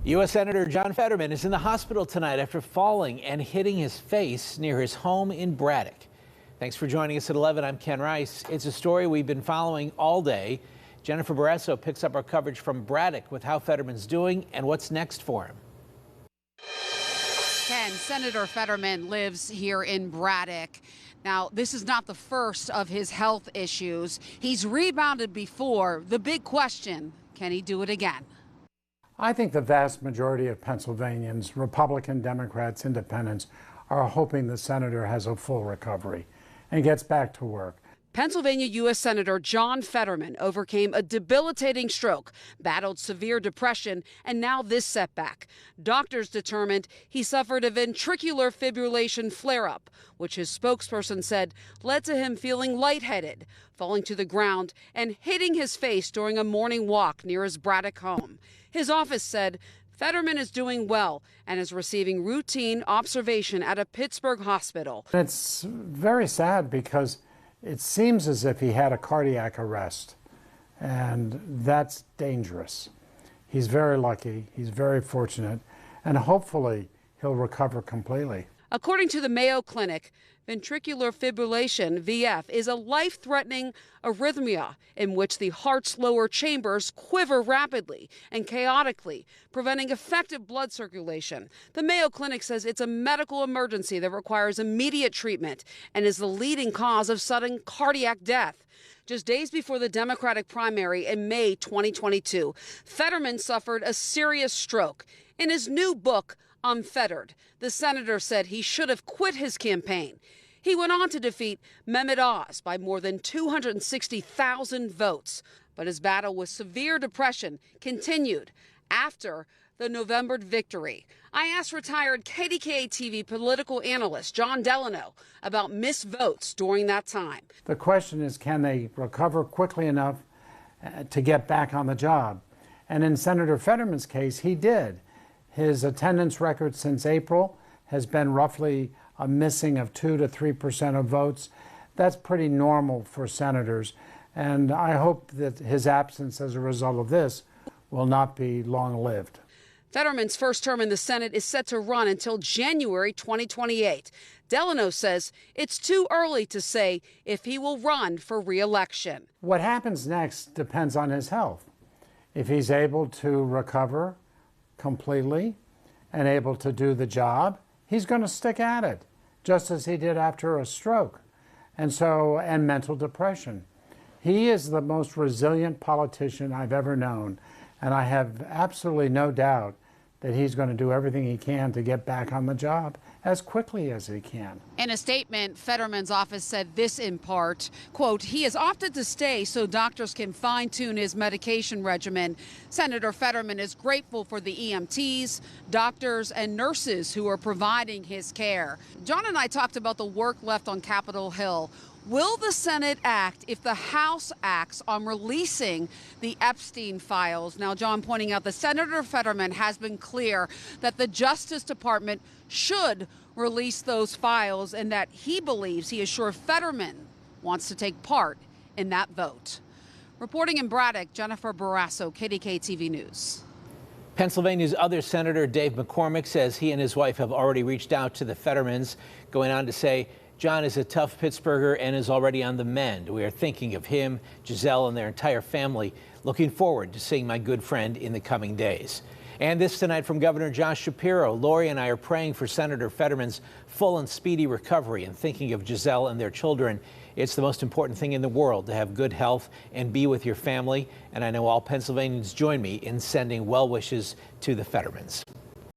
U.S. Senator John Fetterman is in the hospital tonight after falling and hitting his face near his home in Braddock. Thanks for joining us at 11. I'm Ken Rice. It's a story we've been following all day. Jennifer Barrasso picks up our coverage from Braddock with how Fetterman's doing and what's next for him. Ken, Senator Fetterman lives here in Braddock. Now, this is not the first of his health issues. He's rebounded before. The big question, can he do it again? I think the vast majority of Pennsylvanians, Republican, Democrats, Independents, are hoping the senator has a full recovery and gets back to work. Pennsylvania U.S. Senator John Fetterman overcame a debilitating stroke, battled severe depression, and now this setback. Doctors determined he suffered a ventricular fibrillation flare-up, which his spokesperson said led to him feeling lightheaded, falling to the ground, and hitting his face during a morning walk near his Braddock home. His office said Fetterman is doing well and is receiving routine observation at a Pittsburgh hospital. It's very sad because it seems as if he had a cardiac arrest, and that's dangerous. He's very lucky, he's very fortunate, and hopefully he'll recover completely. According to the Mayo Clinic, ventricular fibrillation, VF, is a life-threatening arrhythmia in which the heart's lower chambers quiver rapidly and chaotically, preventing effective blood circulation. The Mayo Clinic says it's a medical emergency that requires immediate treatment and is the leading cause of sudden cardiac death. Just days before the Democratic primary in May 2022, Fetterman suffered a serious stroke. In his new book, Unfettered, the senator said he should have quit his campaign. He went on to defeat Mehmet Oz by more than 260,000 votes. But his battle with severe depression continued after the November victory. I asked retired KDKA-TV political analyst John Delano about missed votes during that time. The question is, can they recover quickly enough to get back on the job? And in Senator Fetterman's case, he did. His attendance record since April has been roughly a missing of 2 to 3% of votes. That's pretty normal for senators, and I hope that his absence as a result of this will not be long-lived. Fetterman's first term in the Senate is set to run until January 2028. Delano says it's too early to say if he will run for re-election. What happens next depends on his health. If he's able to recover completely and able to do the job, he's going to stick at it, just as he did after a stroke and mental depression. He is the most resilient politician I've ever known, and I have absolutely no doubt that he's going to do everything he can to get back on the job as quickly as he can. In a statement, Fetterman's office said this in part, quote, he has opted to stay so doctors can fine-tune his medication regimen. Senator Fetterman is grateful for the EMTs, doctors, and nurses who are providing his care. John and I talked about the work left on Capitol Hill. Will the Senate act if the House acts on releasing the Epstein files? Now, John pointing out that Senator Fetterman has been clear that the Justice Department should release those files and that he believes, he is sure Fetterman wants to take part in that vote. Reporting in Braddock, Jennifer Barrasso, KDKA-TV News. Pennsylvania's other senator, Dave McCormick, says he and his wife have already reached out to the Fettermans, going on to say, John is a tough Pittsburgher and is already on the mend. We are thinking of him, Giselle, and their entire family. Looking forward to seeing my good friend in the coming days. And this tonight from Governor Josh Shapiro. Lori and I are praying for Senator Fetterman's full and speedy recovery and thinking of Giselle and their children. It's the most important thing in the world to have good health and be with your family. And I know all Pennsylvanians join me in sending well wishes to the Fettermans.